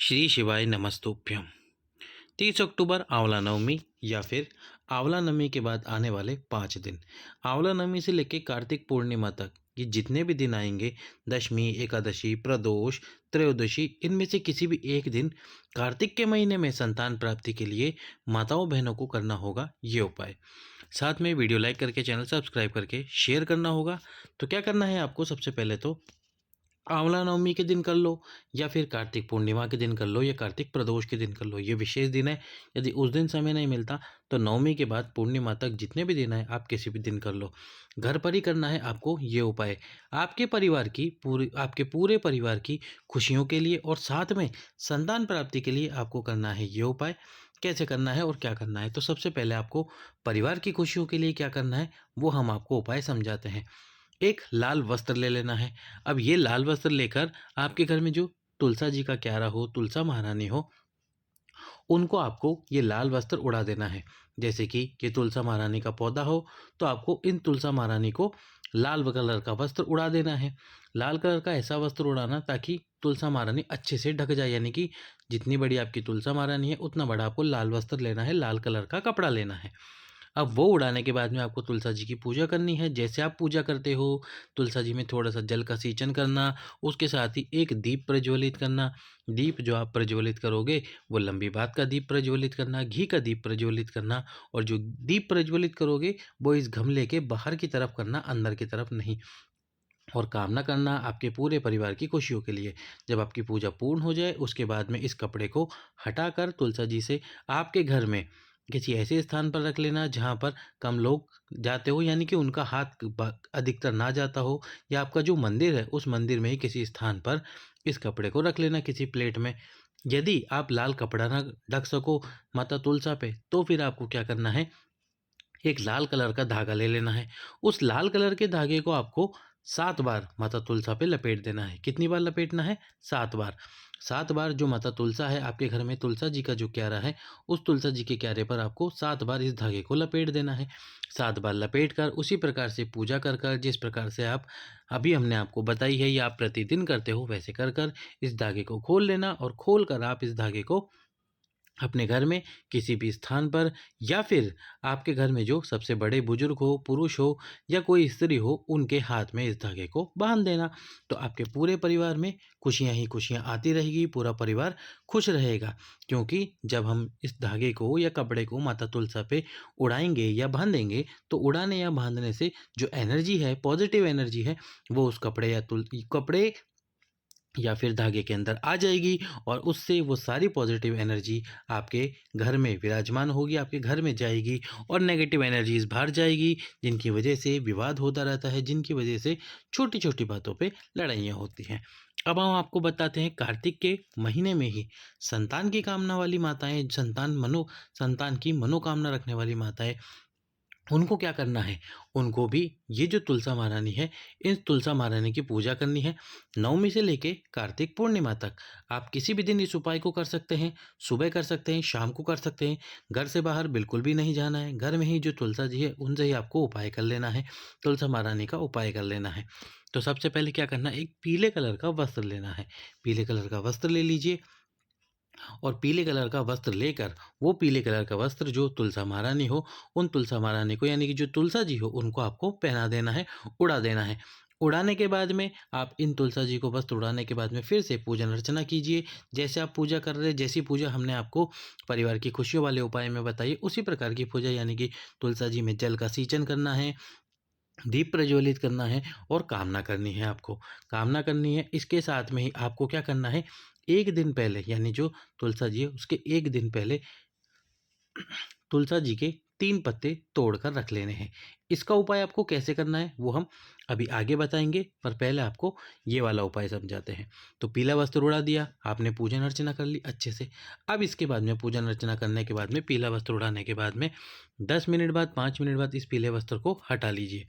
श्री शिवाय नमस्तुभ्यम। 30 अक्टूबर आंवला नवमी या फिर आंवला नवमी के बाद आने वाले 5 दिन, आंवला नवमी से लेकर कार्तिक पूर्णिमा तक ये जितने भी दिन आएंगे, दशमी, एकादशी, प्रदोष, त्रयोदशी, इनमें से किसी भी एक दिन कार्तिक के महीने में संतान प्राप्ति के लिए माताओं बहनों को करना होगा ये उपाय। साथ में वीडियो लाइक करके चैनल सब्सक्राइब करके शेयर करना होगा। तो क्या करना है आपको, सबसे पहले तो आंवला नवमी के दिन कर लो या फिर कार्तिक पूर्णिमा के दिन कर लो या कार्तिक प्रदोष के दिन कर लो, ये विशेष दिन है। यदि उस दिन समय नहीं मिलता तो नवमी के बाद पूर्णिमा तक जितने भी दिन है आप किसी भी दिन कर लो। घर पर ही करना है आपको ये उपाय। आपके पूरे परिवार की खुशियों के लिए और साथ में संतान प्राप्ति के लिए आपको करना है ये उपाय। कैसे करना है और क्या करना है, तो सबसे पहले आपको परिवार की खुशियों के लिए क्या करना है वो हम आपको उपाय समझाते हैं। एक लाल वस्त्र ले लेना है। अब ये लाल वस्त्र लेकर आपके घर में जो तुलसा जी का क्यारा हो, तुलसा महारानी हो, उनको आपको ये लाल वस्त्र उड़ा देना है। जैसे कि ये तुलसा महारानी का पौधा हो तो आपको इन तुलसा महारानी को लाल कलर का वस्त्र उड़ा देना है। लाल कलर का ऐसा वस्त्र उड़ाना ताकि तुलसा महारानी अच्छे से ढक जाए, यानी कि जितनी बड़ी आपकी तुलसा महारानी है उतना बड़ा आपको लाल वस्त्र लेना है, लाल कलर का कपड़ा लेना है। अब वो उड़ाने के बाद में आपको तुलसा जी की पूजा करनी है। जैसे आप पूजा करते हो, तुलसा जी में थोड़ा-सा जल का सिंचन करना, उसके साथ ही एक दीप प्रज्वलित करना। दीप जो आप प्रज्वलित करोगे, वो लंबी बात का दीप प्रज्वलित करना, घी का दीप प्रज्वलित करना, और जो दीप प्रज्वलित करोगे, वो इस गमले के बाहर की तरफ करना, अंदर की तरफ नहीं। और कामना करना आपके पूरे परिवार की खुशियों के लिए। जब आपकी पूजा पूर्ण हो जाए, उसके बाद में इस कपड़े को हटाकर तुलसा जी से आपके घर में किसी ऐसे स्थान पर रख लेना जहाँ पर कम लोग जाते हो, यानी कि उनका हाथ अधिकतर ना जाता हो, या आपका जो मंदिर है उस मंदिर में ही किसी स्थान पर इस कपड़े को रख लेना, किसी प्लेट में। यदि आप लाल कपड़ा ना ढक सको माता तुलसा पे, तो फिर आपको क्या करना है, एक लाल कलर का धागा ले लेना है। उस लाल कलर के धागे को आपको 7 बार माता तुलसा पे लपेट देना है। कितनी बार लपेटना है? 7 बार। 7 बार जो माता तुलसा है, आपके घर में तुलसा जी का जो क्यारा है, उस तुलसा जी के क्यारे पर आपको 7 बार इस धागे को लपेट देना है। 7 बार लपेट कर उसी प्रकार से पूजा कर जिस प्रकार से आप अभी हमने आपको बताई है या आप प्रतिदिन करते हो, वैसे कर इस धागे को खोल लेना, और खोल कर आप इस धागे को अपने घर में किसी भी स्थान पर, या फिर आपके घर में जो सबसे बड़े बुजुर्ग हो, पुरुष हो या कोई स्त्री हो, उनके हाथ में इस धागे को बांध देना। तो आपके पूरे परिवार में खुशियां ही खुशियां आती रहेगी, पूरा परिवार खुश रहेगा। क्योंकि जब हम इस धागे को या कपड़े को माता तुलसा पे उड़ाएंगे या बांधेंगे, तो उड़ाने या बांधने से जो एनर्जी है, पॉजिटिव एनर्जी है, वो उस कपड़े या फिर धागे के अंदर आ जाएगी, और उससे वो सारी पॉजिटिव एनर्जी आपके घर में विराजमान होगी, आपके घर में जाएगी, और नेगेटिव एनर्जीज बाहर जाएगी, जिनकी वजह से विवाद होता रहता है, जिनकी वजह से छोटी छोटी बातों पे लड़ाइयाँ होती हैं। अब हम आपको बताते हैं, कार्तिक के महीने में ही संतान की कामना वाली माताएं, संतान की मनोकामना रखने वाली माताएं, उनको क्या करना है, उनको भी ये जो तुलसा महारानी है, इन तुलसा महारानी की पूजा करनी है। नवमी से लेके कार्तिक पूर्णिमा तक आप किसी भी दिन इस उपाय को कर सकते हैं। सुबह कर सकते हैं, शाम को कर सकते हैं। घर से बाहर बिल्कुल भी नहीं जाना है। घर में ही जो तुलसा जी है उनसे ही आपको उपाय कर लेना है, तुलसा महारानी का उपाय कर लेना है। तो सबसे पहले क्या करना है, एक पीले कलर का वस्त्र लेना है। पीले कलर का वस्त्र ले लीजिए, और पीले कलर का वस्त्र लेकर, वो पीले कलर का वस्त्र जो तुलसा महारानी हो, उन तुलसा महारानी को, यानी कि जो तुलसा जी हो, उनको आपको पहना देना है, उड़ा देना है। उड़ाने के बाद में आप इन तुलसा जी को वस्त्र उड़ाने के बाद में फिर से पूजन अर्चना कीजिए। जैसे आप पूजा कर रहे, जैसी पूजा हमने आपको परिवार की खुशियों वाले उपाय में बताई, उसी प्रकार की पूजा, यानी कि तुलसा जी में जल का सिंचन करना है, दीप प्रज्वलित करना है, और कामना करनी है आपको। कामना करनी है, इसके साथ में ही आपको क्या करना है, एक दिन पहले, यानी जो तुलसा जी है उसके एक दिन पहले तुलसा जी के 3 पत्ते तोड़कर रख लेने हैं। इसका उपाय आपको कैसे करना है वो हम अभी आगे बताएंगे, पर पहले आपको ये वाला उपाय समझाते हैं। तो पीला वस्त्र उड़ा दिया आपने, पूजन अर्चना कर ली अच्छे से। अब इसके बाद में पूजन अर्चना करने के बाद में, पीला वस्त्र उड़ाने के बाद में 10 मिनट बाद, 5 मिनट बाद इस पीले वस्त्र को हटा लीजिए।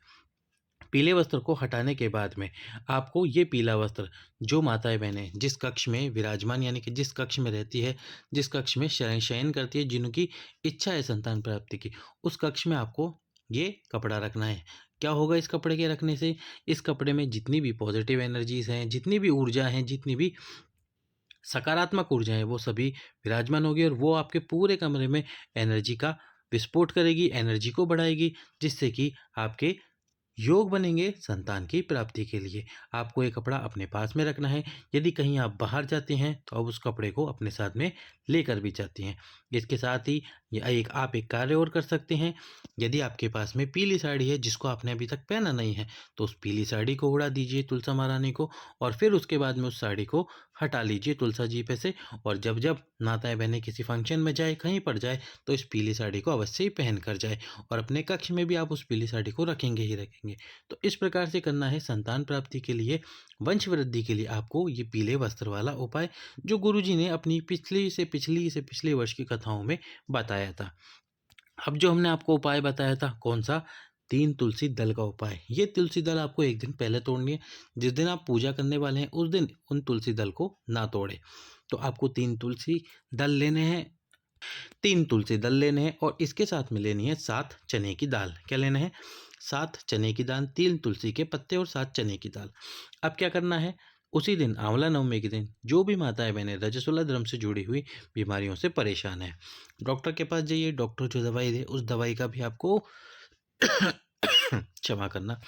पीले वस्त्र को हटाने के बाद में आपको ये पीला वस्त्र, जो माताएं बहनें जिस कक्ष में विराजमान, यानी कि जिस कक्ष में रहती है, जिस कक्ष में शयन करती है, जिनकी इच्छा है संतान प्राप्ति की, उस कक्ष में आपको ये कपड़ा रखना है। क्या होगा इस कपड़े के रखने से, इस कपड़े में जितनी भी पॉजिटिव एनर्जीज हैं, जितनी भी ऊर्जा हैं, जितनी भी सकारात्मक ऊर्जाएँ वो सभी विराजमान होगी और वो आपके पूरे कमरे में एनर्जी का विस्फोट करेगी, एनर्जी को बढ़ाएगी, जिससे कि आपके योग बनेंगे संतान की प्राप्ति के लिए। आपको ये कपड़ा अपने पास में रखना है। यदि कहीं आप बाहर जाते हैं तो आप उस कपड़े को अपने साथ में लेकर भी जाती हैं। इसके साथ ही एक कार्य और कर सकते हैं। यदि आपके पास में पीली साड़ी है जिसको आपने अभी तक पहना नहीं है, तो उस पीली साड़ी को उड़ा दीजिए तुलसा महारानी को, और फिर उसके बाद में उस साड़ी को हटा लीजिए तुलसा जी पे से। और जब जब माताएं बहनें किसी फंक्शन में जाए, कहीं पर जाए, तो इस पीली साड़ी को अवश्य ही पहन कर जाए, और अपने कक्ष में भी आप उस पीली साड़ी को रखेंगे ही रखेंगे। तो इस प्रकार से करना है संतान प्राप्ति के लिए, वंश वृद्धि के लिए आपको ये पीले वस्त्र वाला उपाय, जो गुरुजी ने अपनी पिछली वर्ष की कथाओं में बताया था। अब जो हमने आपको उपाय बताया था, कौन सा? 3 तुलसी दल का उपाय। ये तुलसी दल आपको 1 दिन पहले तोड़नी है। जिस दिन आप पूजा करने वाले हैं उस दिन उन तुलसी दल को ना तोड़ें। तो आपको 3 तुलसी दल लेने हैं, 3 तुलसी दल लेने हैं, और इसके साथ में लेनी है 7 चने की दाल। क्या लेना है? 7 चने की दाल, 3 तुलसी के पत्ते और 7 चने की दाल। अब क्या करना है? उसी दिन आंवला नवमी के दिन जो भी माताएं बहनें रजस्वला धर्म से जुड़ी हुई बीमारियों से परेशान है, डॉक्टर के पास जाइए। डॉक्टर जो दवाई दे उस दवाई का भी आपको क्षमा करना,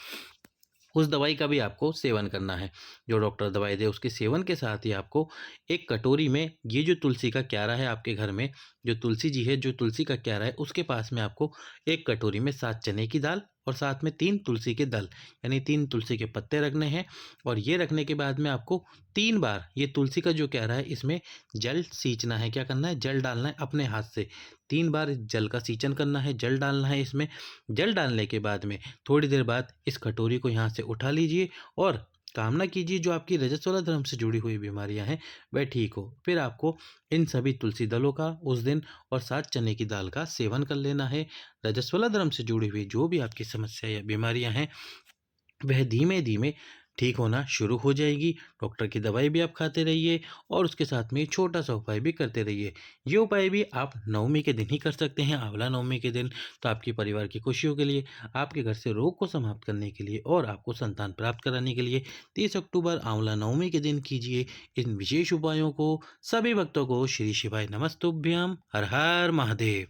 उस दवाई का भी आपको सेवन करना है। जो डॉक्टर दवाई दे उसके सेवन के साथ ही आपको एक कटोरी में ये जो तुलसी का क्यारा है आपके घर में, जो तुलसी जी है, जो तुलसी का क्यारा है, उसके पास में आपको एक कटोरी में 7 चने की दाल और साथ में 3 तुलसी के दल, यानी 3 तुलसी के पत्ते रखने हैं। और ये रखने के बाद में आपको 3 बार ये तुलसी का जो क्यारा है इसमें जल सींचना है। क्या करना है? जल डालना है अपने हाथ से। 3 बार जल का सींचन करना है, जल डालना है इसमें। जल डालने के बाद में थोड़ी देर बाद इस कटोरी को यहाँ से उठा लीजिए और कामना कीजिए जो आपकी रजस्वला धर्म से जुड़ी हुई बीमारियां हैं वह ठीक हो। फिर आपको इन सभी तुलसी दलों का उस दिन और 7 चने की दाल का सेवन कर लेना है। रजस्वला धर्म से जुड़ी हुई जो भी आपकी समस्या या बीमारियां हैं वह धीमे धीमे ठीक होना शुरू हो जाएगी। डॉक्टर की दवाई भी आप खाते रहिए और उसके साथ में छोटा सा उपाय भी करते रहिए। ये उपाय भी आप नवमी के दिन ही कर सकते हैं, आंवला नवमी के दिन। तो आपके परिवार की खुशियों के लिए, आपके घर से रोग को समाप्त करने के लिए और आपको संतान प्राप्त कराने के लिए 30 अक्टूबर आंवला नवमी के दिन कीजिए इन विशेष उपायों को। सभी भक्तों को श्री शिवाय नमस्तुभ्यम। हर हर महादेव।